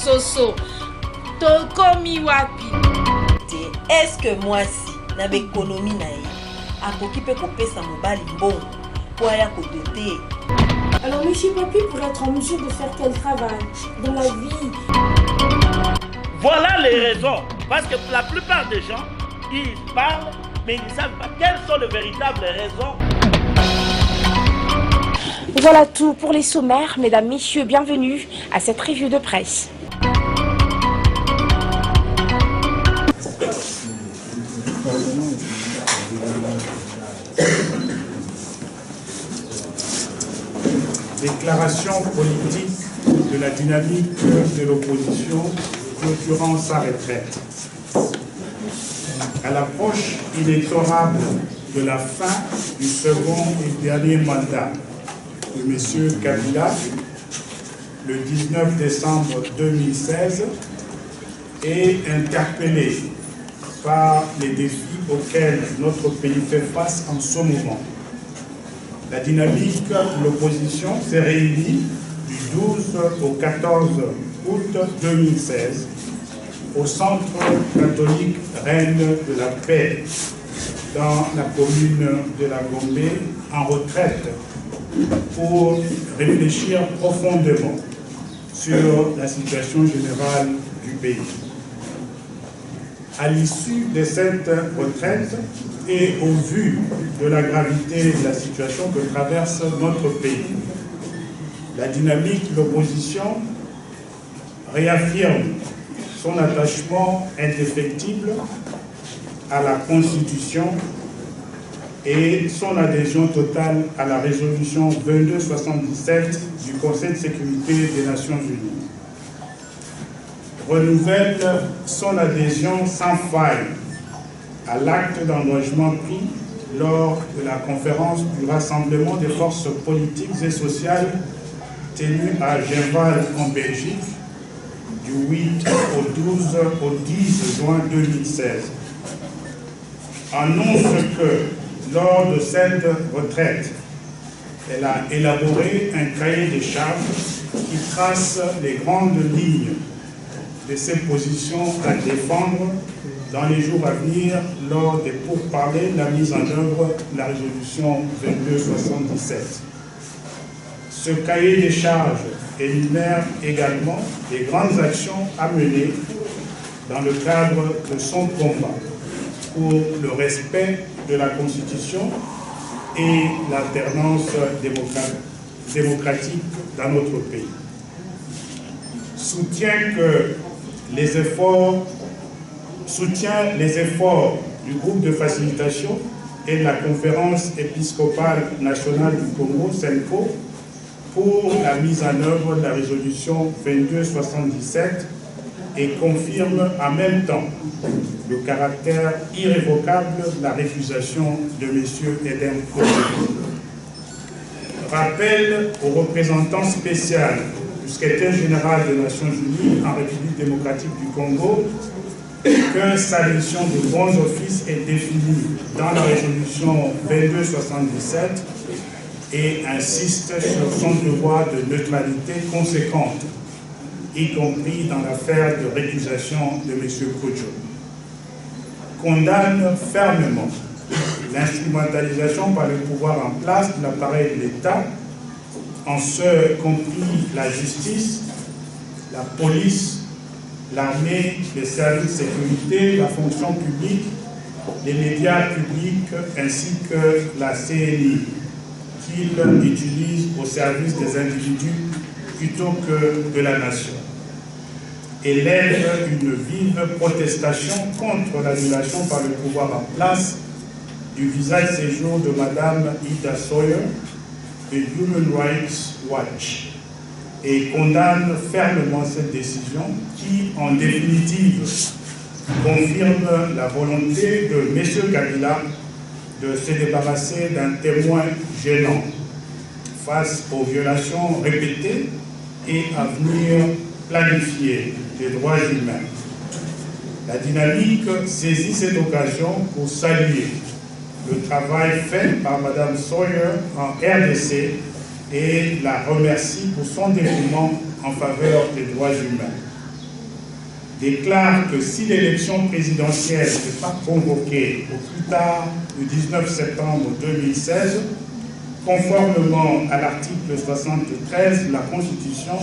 soso. Tokomi wapi. Est-ce que moi si na économie na ye akoki pe kopesa mobali mbongo po aya kodoter? Alors monsieur Papi pourrait être en mesure de faire quel travail dans la vie? Voilà les raisons. Parce que la plupart des gens, ils parlent, mais ils ne savent pas quelles sont les véritables raisons. Voilà tout pour les sommaires. Mesdames, messieurs, bienvenue à cette revue de presse. Déclaration politique de la dynamique de l'opposition clôturant sa retraite. À l'approche inexorable de la fin du second et dernier mandat de M. Kabila, le 19 décembre 2016, est interpellé par les défis auxquels notre pays fait face en ce moment. La dynamique de l'opposition s'est réunie du 12 au 14 août 2016 au Centre catholique Reine de la Paix dans la commune de la Gombe en retraite pour réfléchir profondément sur la situation générale du pays. À l'issue de cette retraite et au vu de la gravité de la situation que traverse notre pays, la dynamique de l'opposition réaffirme son attachement indéfectible à la Constitution et son adhésion totale à la résolution 2277 du Conseil de sécurité des Nations Unies. Renouvelle son adhésion sans faille à l'acte d'engagement pris lors de la conférence du Rassemblement des forces politiques et sociales tenue à Genval en Belgique du 8 au 10 juin 2016. Annonce que lors de cette retraite, elle a élaboré un cahier des charges qui trace les grandes lignes de ses positions à défendre dans les jours à venir lors des pourparlers de la mise en œuvre de la résolution 2277. Ce cahier des charges énumère également les grandes actions à mener dans le cadre de son combat pour le respect de la Constitution et l'alternance démocratique dans notre pays. Soutient les efforts du groupe de facilitation et de la conférence épiscopale nationale du Congo, CENCO, pour la mise en œuvre de la résolution 2277 et confirme en même temps le caractère irrévocable de la récusation de M. Edem Kojo. Rappel au représentant spécial du secrétaire général des Nations Unies en République démocratique du Congo que sa mission de bons offices est définie dans la résolution 2277 et insiste sur son devoir de neutralité conséquente, y compris dans l'affaire de récusation de M. Kojo. Condamne fermement l'instrumentalisation par le pouvoir en place de l'appareil de l'État, en ce compris la justice, la police, l'armée, les services de sécurité, la fonction publique, les médias publics ainsi que la CNI, qu'il utilise au service des individus plutôt que de la nation. Et lève une vive protestation contre l'annulation par le pouvoir en place du visa de séjour de Mme Ida Sawyer de Human Rights Watch et condamne fermement cette décision qui, en définitive, confirme la volonté de M. Kabila de se débarrasser d'un témoin gênant face aux violations répétées et à venir planifier des droits humains. La dynamique saisit cette occasion pour saluer le travail fait par Mme Sawyer en RDC et la remercie pour son dévouement en faveur des droits humains. déclare que si l'élection présidentielle n'est pas convoquée au plus tard le 19 septembre 2016, conformément à l'article 73 de la Constitution,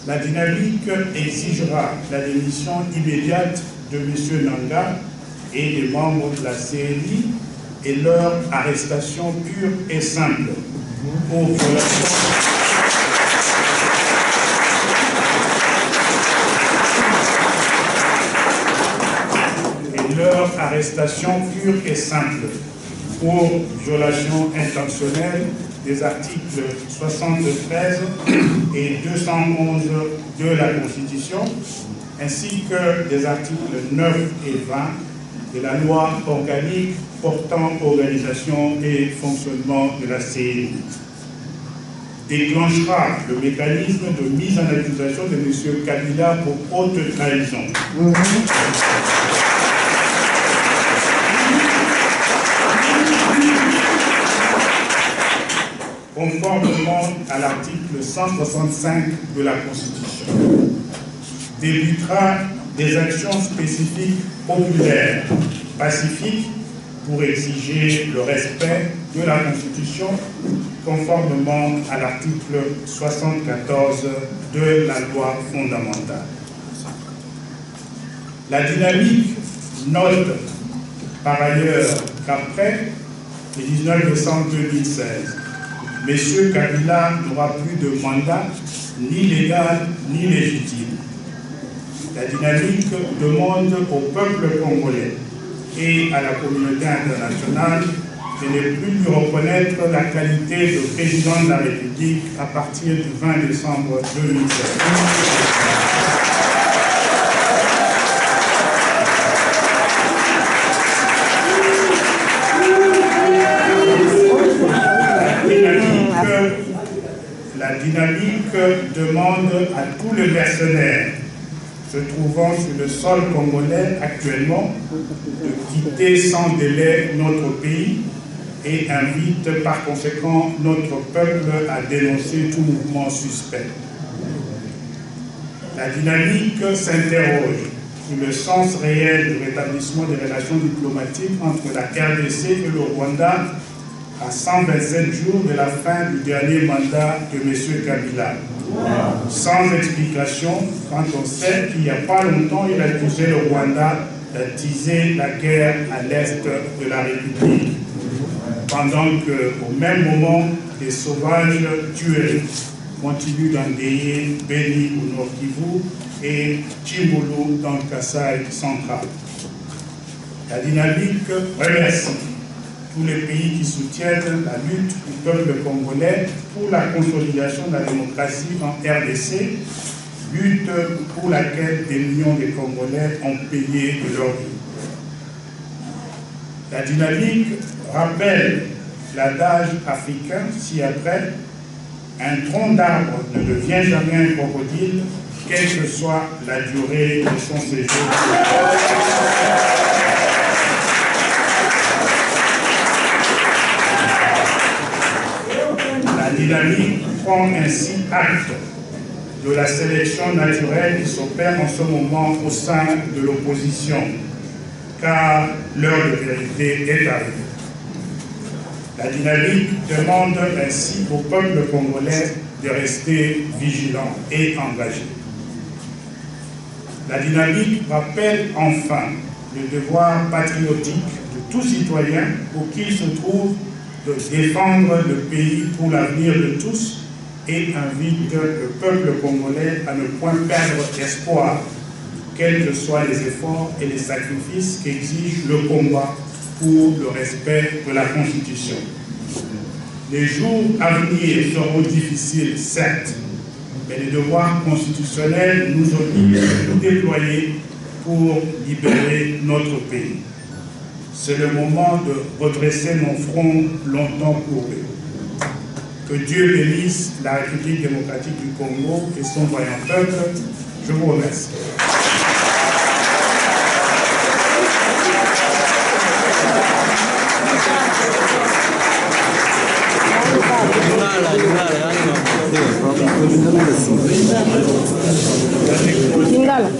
la dynamique exigera la démission immédiate de M. Nanga et des membres de la CNI et leur arrestation pure et simple pour violation intentionnelle des articles 73 et 211 de la Constitution, ainsi que des articles 9 et 20 de la loi organique portant organisation et fonctionnement de la CNI. Déclenchera le mécanisme de mise en accusation de M. Kabila pour haute trahison. Conformément à l'article 165 de la Constitution, débutera des actions spécifiques populaires, pacifiques, pour exiger le respect de la Constitution, conformément à l'article 74 de la loi fondamentale. La dynamique note par ailleurs qu'après le 19 décembre 2016, M. Kabila n'aura plus de mandat ni légal ni légitime. La dynamique demande au peuple congolais et à la communauté internationale de ne plus lui reconnaître la qualité de président de la République à partir du 20 décembre 2016. La dynamique demande à tous les mercenaires se trouvant sur le sol congolais actuellement de quitter sans délai notre pays et invite par conséquent notre peuple à dénoncer tout mouvement suspect. La dynamique s'interroge sur le sens réel du rétablissement des relations diplomatiques entre la RDC et le Rwanda à 127 jours de la fin du dernier mandat de M. Kabila. Sans explication, quand on sait qu'il n'y a pas longtemps, il a accusé le Rwanda d'attiser la guerre à l'est de la République, pendant qu'au même moment, les sauvages tués continuent d'endayer Beni au Nord Kivu et Chimbulu dans le Kasaï central. La dynamique remercie tous les pays qui soutiennent la lutte du peuple congolais pour la consolidation de la démocratie en RDC, lutte pour laquelle des millions de Congolais ont payé de leur vie. La dynamique rappelle l'adage africain ci-après: un tronc d'arbre ne devient jamais un crocodile, quelle que soit la durée de son séjour. La dynamique prend ainsi acte de la sélection naturelle qui s'opère en ce moment au sein de l'opposition, car l'heure de vérité est arrivée. La dynamique demande ainsi au peuple congolais de rester vigilant et engagé. La dynamique rappelle enfin le devoir patriotique de tout citoyen pour qu'il se trouve de défendre le pays pour l'avenir de tous et invite le peuple congolais à ne point perdre espoir, quels que soient les efforts et les sacrifices qu'exige le combat pour le respect de la Constitution. Les jours à venir seront difficiles, certes, mais les devoirs constitutionnels nous obligent à nous déployer pour libérer notre pays. C'est le moment de redresser nos fronts longtemps courbés. Que Dieu bénisse la République démocratique du Congo et son vaillant peuple. Je vous remercie. Lingala.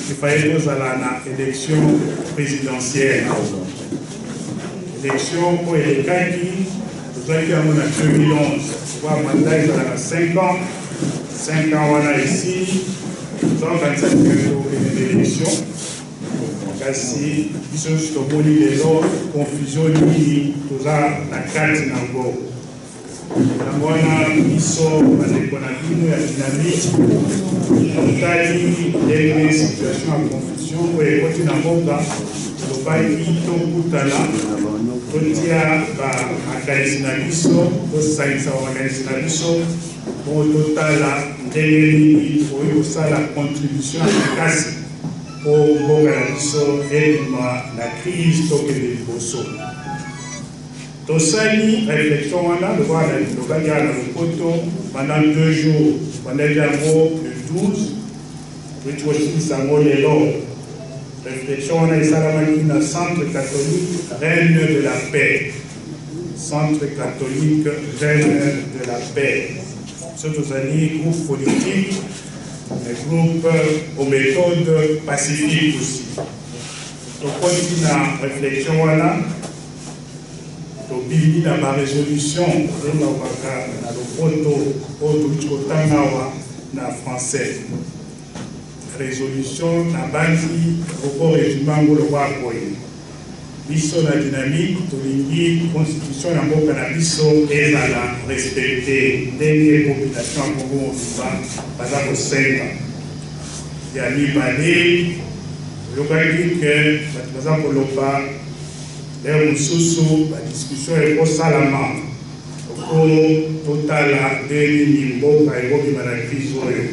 il fallait nous aller à l'élection présidentielle. L'élection pour les Kaki, nous avons en 2011. Le mandat est à 5 ans. 5 ans, on a ici 125 élections. Kasi, ils sont sur le boli des autres, confusion, tout ça, la carte n'encore. Ils sont dans l'économie, la dynamique. Donc, il y a une situation en confusion. Et quand il y a un monde, le pays qui est là, quand il y a un caïsinabiso, au total, il faut aussi la contribution efficace pour la crise de l'Iboso. Tosani, réflexion, on a le droit le poteau pendant 2 jours, pendant le 12, which was in réflexion, on a le Centre catholique, reine de la paix. Centre catholique, reine de la paix. Ce groupe politique, les groupes aux méthodes pacifiques aussi. Donc, on dit la réflexion, voilà. Bimbi na ma résolution na le photo na français résolution na bandi au régiment le roi koyi biso na dynamique tolingi constitution na mboka na biso ezala respecté ndenge population ya Congo baza kosenga ya mibale oyokaki ke bato baza koloba leo mosusu badiscussion ekosalama okolo totala ndeni mboka ekobima na crise oyo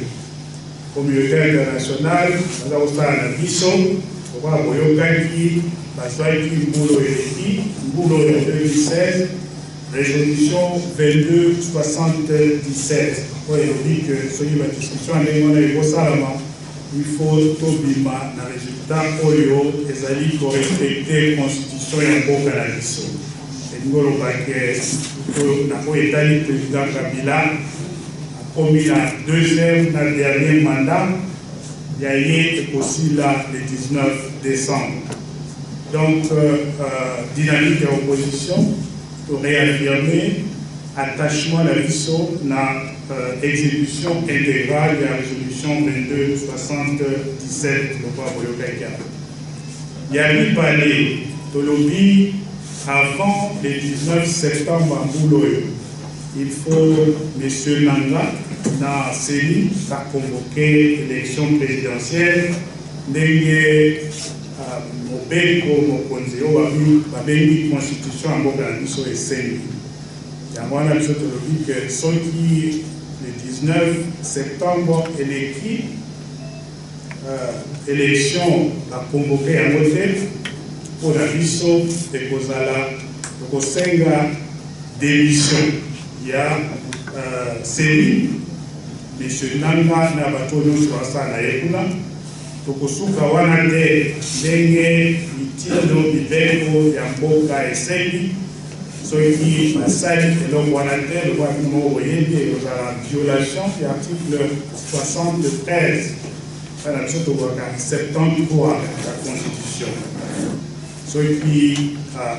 communauté internationale baza kosala na biso okoka boyokaki bazwaki mbula eleki mbula oyo 2016 résolution 2277 oyo elobi ke soki badiscussion ya ndenge wana ekosalama il faut tobima na résultat oyo ezali korespecte constitution ya mboka na biso elingi olobake na oyo etali président Kabila akomi na 2e na dernier mandat ya ye ekosila le 19 décembre. Donc dynamique ya opposition to réaffirmer attachement na biso na exécution intégrale de la résolution 2277 le roi Boyokaïka. Il y a eu parlé de lobby avant le 19 septembre à Boulogne. Il faut M. Nanga, dans CENI, a convoqué l'élection présidentielle. Ndenge Mobeko, Mokonzeo, Babengi, Constitution, en Boka-Biso et CENI. Il y a un peu de lobby que ceux qui le 19 septembre électif, élection a convoqué un vote pour la biso et pour la Kosenga démission. Il y a Série, M. Nanga Nabatono Swasa Naekuna, Tokosuka Wanade, Denge, Mitindo, Bibeko, Yamboka et Série. Ceux qui passent et l'homme le roi la violation de l'article 73 à la 73 de la Constitution. Ceux qui la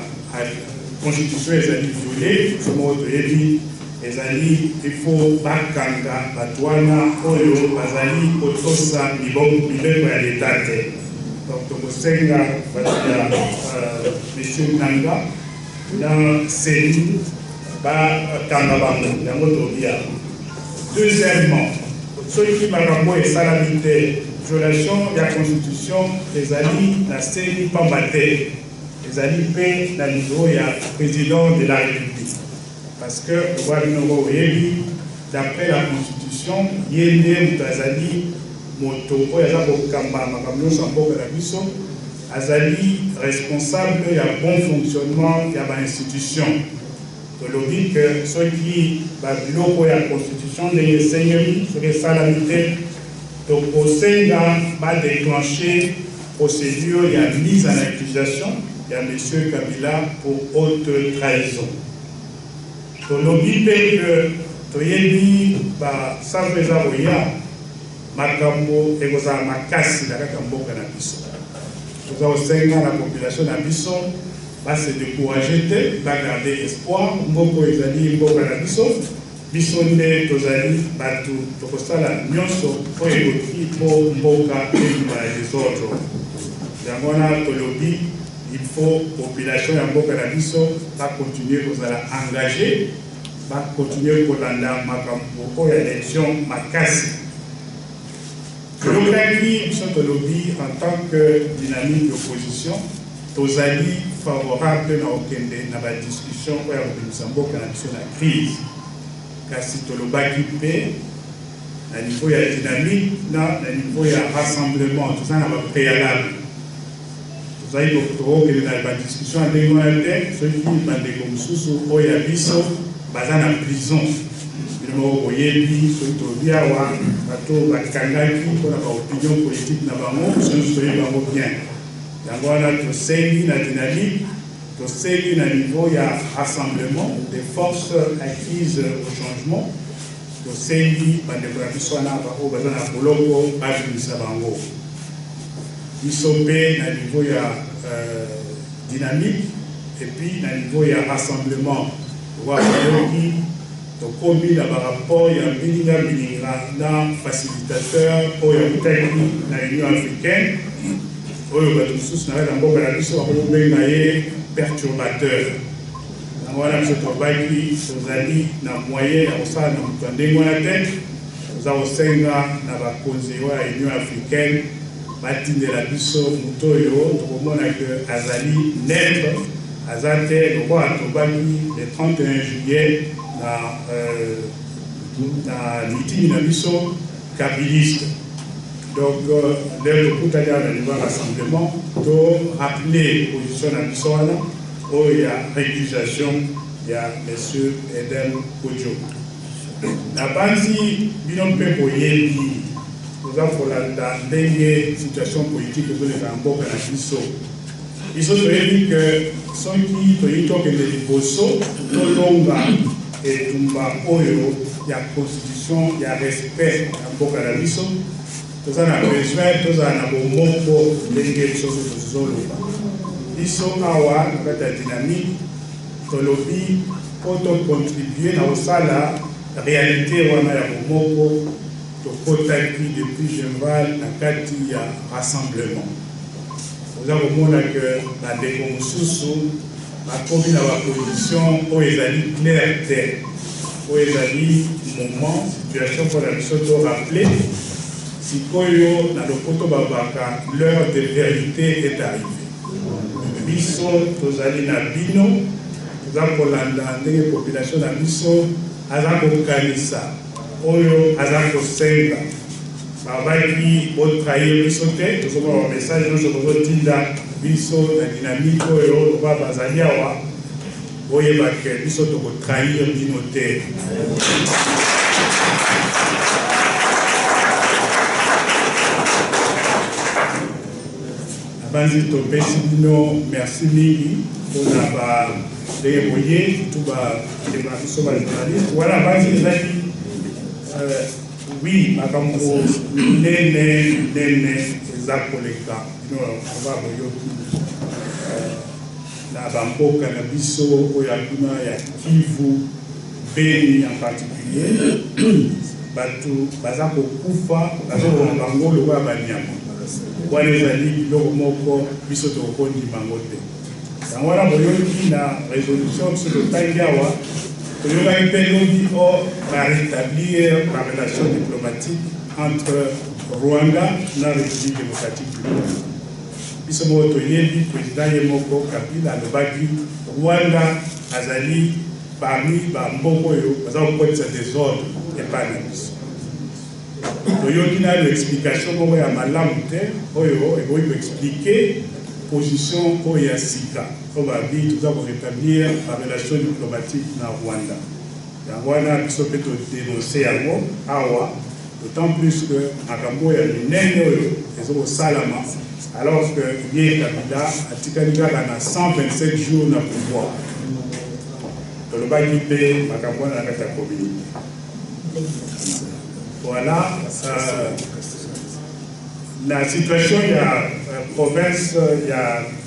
Constitution est violée, ce mot de il faut bakanga, batouana, oyo, bazali, otosa, libeko ya l'État. Donc, Tokosenga, M. Nanga, dans ces deuxièmement, soki makambo esalami te violation ya constitution ezali na seni pamba te ezali mpe na niveau ya président de la république parce que lobwa bino oyebi d'après la constitution ye nde moto azali moto oyo aza kokamba makambo nyonso ya mboka na biso azali responsable ya bon fonctionnement ya bainstitution tolobi ke soki babiloko ya constitution ndenge esengeli soki esalami te tokosenga badéclenche procédure ya mise en accusation ya M. Kabila pour haute trahison. Tolobi mpe ke toyebi basango eza koya makambo ekozala makasi na kaka mboka na biso toza kosenga na population na biso base découragé te bagarde espoir mboko ezali mboka na biso biso nde tozali bato tokosala nyonso oyo ekoki mpo mboka ebima ya desordre yango wana tolobi il faut population ya mboka na biso bakontinue kozala engagé bakontinue kolanda makambo oyo ya élection makasi tolobaki biso tolobi en tant que dynamique d'opposition tozali favorable na okende na badiscussion oyo ya kobimisa mboka na biso na crise kasi tolobaki mpe na niveau ya dynamique na niveau ya rassemblement toza na bapréalable tozali tokokende na badiscussion ya ndenge wana te soki bandeko mosusu oyo ya biso baza na prison bino moko boyebi soki tolobi awa bato bakangaki mpona baopinion politique na bango biso nyonso toyebi bango bien yango wana tosengi na dynamique tosengi na niveau ya rassemblement des forces acquises au changement tosengi bandeko na biso wana oyo baza na boloko babimisa bango biso mpe na niveau ya dynamique et puis na niveau ya rassemblement oyoki tokomi na barapport ya mbilinga na facilitateur oyo akutaki na union africaine oyo bato mosusu na kati ya mboka na biso bakobenga ye perturbateur yango wana biso tobaki tozali na moyen ya kosala na moto ya ndenge wana te toza kosenga na bakonzi oyo ya union africaine batindela biso moto oyo tokomona ke azali neutre aza te lokola tobaki le 31 juillet na mitini na biso kabiliste. Donc, dès le coup d'ailleurs, niveau rassemblement, de rappeler position à Bissona, où il y a récusation, il y a M. Eden Kodjo. La Banzi, bilan pe boyebi, nous avons la dernière situation politique que nous avons en Bisso. Ils ont dit que ceux qui ont dit que les Bosso, Tolonga et Tumba Oyo, il y a constitution, il y a respect en Boka Bisso. Nous avons besoin, nous avons beaucoup de choses. Ils sont awa, la dynamique, tolobi, pour contribuer à la réalité, on a beaucoup de contacts depuis Genval, la carte il y a rassemblement. Nous avons montré que la déconstruction, la commune à la position, où ils allaient clarté, où ils allaient moment, situation pour la mission de rappeler. Si Koyo, dans le Koto Babaka, l'heure de vérité est arrivée. Biso, nous allons na Bino, nous avons la population de Biso, Azako Kanisa, Oyo, Azako Senga. Babaki, bon trahir Biso, nous avons un message, nous avons Tinda, Biso, la dynamique, Oyo, nous avons Bazaliawa, Oye Baké, Biso, nous avons trahir Binoté. Banzi topesi bino merci mingi mpona ndenge boye tout biso bajournaliste wana banzi ezali oui makambo minene eza koleka bino aba boyoki na bamboka na biso oyo ya kuna ya Kivu Beni en particulier bato baza kokufa bazoboma bango lokola banyama wana ezali biloko moko biso tokondima yango te yango wana boyoki na résolution biso totangi awa toyokaki mpe lobi o barétablir la relation diplomatique entre Rwanda et la République démocratique du Congo. Biso moko toyebi président Yemoko Kabila alobaki Rwanda azali parmi bamboka oyo baza kokolisa désordre epai na biso. Toyoki na explication moko ya malamu te oyo ekoki koexplike position oyo ya sika oyo babi toza korétablir la relation diplomatique na Rwanda. Yango wana biso mpe todénonce yango awa, d'autant plus que makambo ya minene oyo ezokosalama alors que Ye Kabila atikali kaka na 127 jours na pouvoir. Tolobaki mpe makambo wana na kati ya communauté. Voilà, la situation de la province de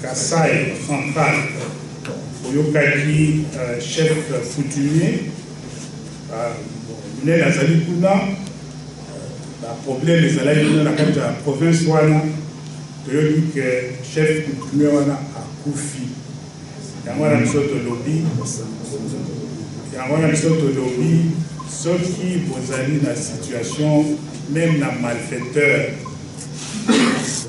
Kasaï centrale, Oyokaki, chef coutumier, il est Nazali Kuna, le problème des Alaïs dans la province Wana, il que chef coutumier Wana a Koufi. Il y a un lobby, il y a un lobby. Ceux qui vous allez dans la situation, même dans malfaiteur,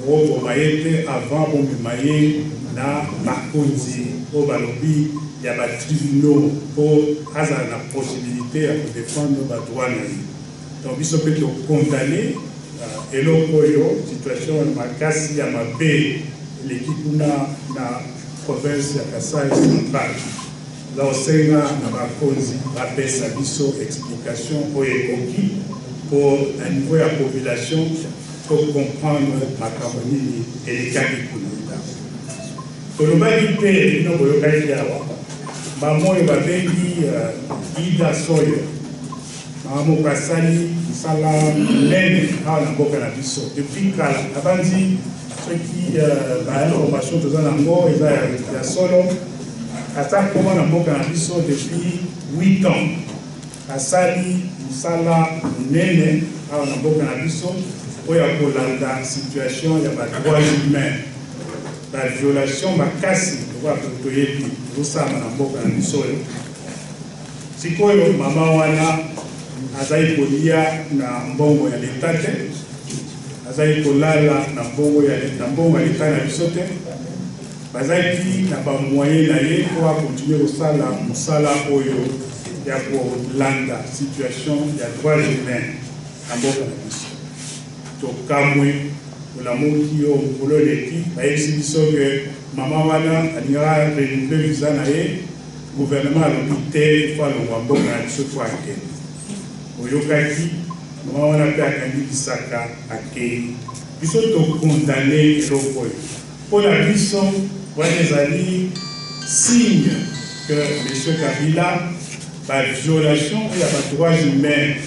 vous voyez avant vous voyez na Makonzi, au Balobi, il y a des tribunaux pour avoir la possibilité de défendre nos droits. Donc, ils sont plutôt condamnés. Et la situation de Makassi, il y a ma paix, l'équipe dans la province de Kasaï centrale. Là, on sait na Makonzi, rappelle sa explication pour un niveau de la population pour comprendre ma campagne et les cas qui coulent. Quand on va dire que nous avons maman et ma bébé Ida Soyo, maman Kassani, Sala, Nen, à la Bocanabiso. Depuis Kala, avant dit ceux qui ont l'information de Zanango, ils ont solo. Attaque comment la Bocanabiso depuis 8 ans. Asali, Sala, Nene, à la Bocanabiso, où il y a la situation, il y a des droits humains. La violation ma casse kwa kutoyepi rusama na mboka na misolo sikoyo mama wana azai kolia na mbongo ya letate azai kolala na mbongo ya leta na bisote bazaki na ba moyen na ye kwa continuer kosala musala oyo ya kolanda situation ya droit humain na mboka na biso to kamwe la moki yo mukolo leki bayebisi biso ke mama wana alingaka renouveler visa na ye gouvernement alobi te fo alongwa mboka na biso to akende oyokaki mama wana mpe akandikisaka akei biso tokondane eloko oyo mpo na biso wana ezali signe que M. Kabila baviolation ya badroits humains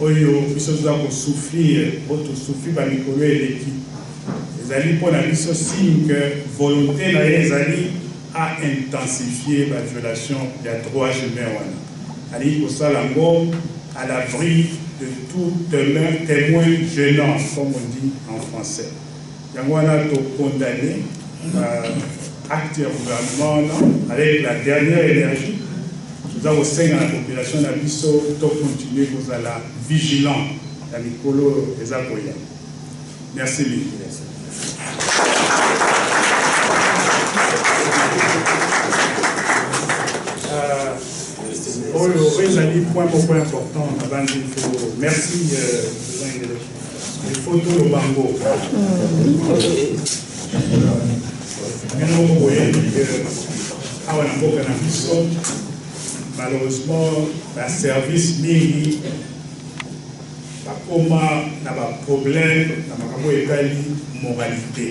oyo biso toza kosouffrir souffrir ba mikolo eleki ezali mpona biso signe que volonté na ye ezali à intensifier la violation des droits humains wana ali kosala ngo à l'abri de tout témoin gênant comme on dit en français yango wana tokondamné acte ya gouvernement avec la dernière énergie. Nous avons aussi dans la population de Bisso de continuer à la vigilance dans les colos des Akoya. Merci mille. Point important, merci les photos au Bango. Malheureusement, le service mini, comme n'a pas problème, n'a pas moralité.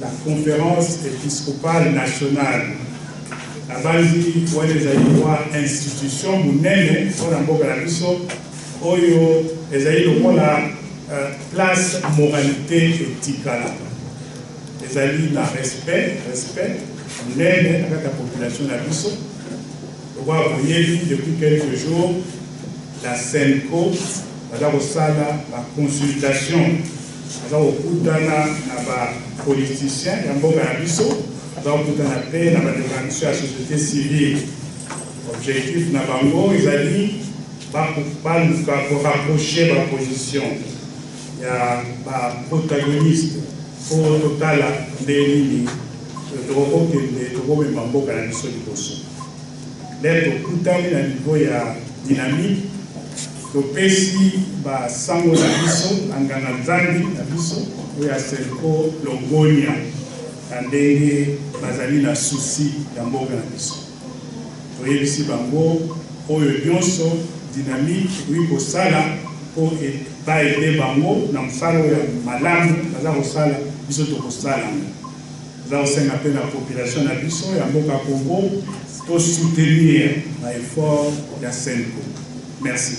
La conférence épiscopale nationale, la base des institutions, les la place moralité éthique. Les alliés, la respect, l'aide avec la population de la Bisso. Vous voyez, depuis quelques jours, la SENCO, la consultation, la politicien, la société civile. Objectif, ils ont dit pour rapprocher ma position. Il y a un protagoniste pour total des d'être tout à niveau ya dynamique topesi basango na biso anganga nzambi na biso oyo asenko longonia na ndenge bazali na susi ya mboka na biso toyebisi bango oyo nyonso dynamique oyi kosala mpo baede bango na mosala oyo malamu baza kosala biso tokosala baza kosenga mpe na population na biso ya mboka Congo pour soutenir l'effort de la Senko. Merci.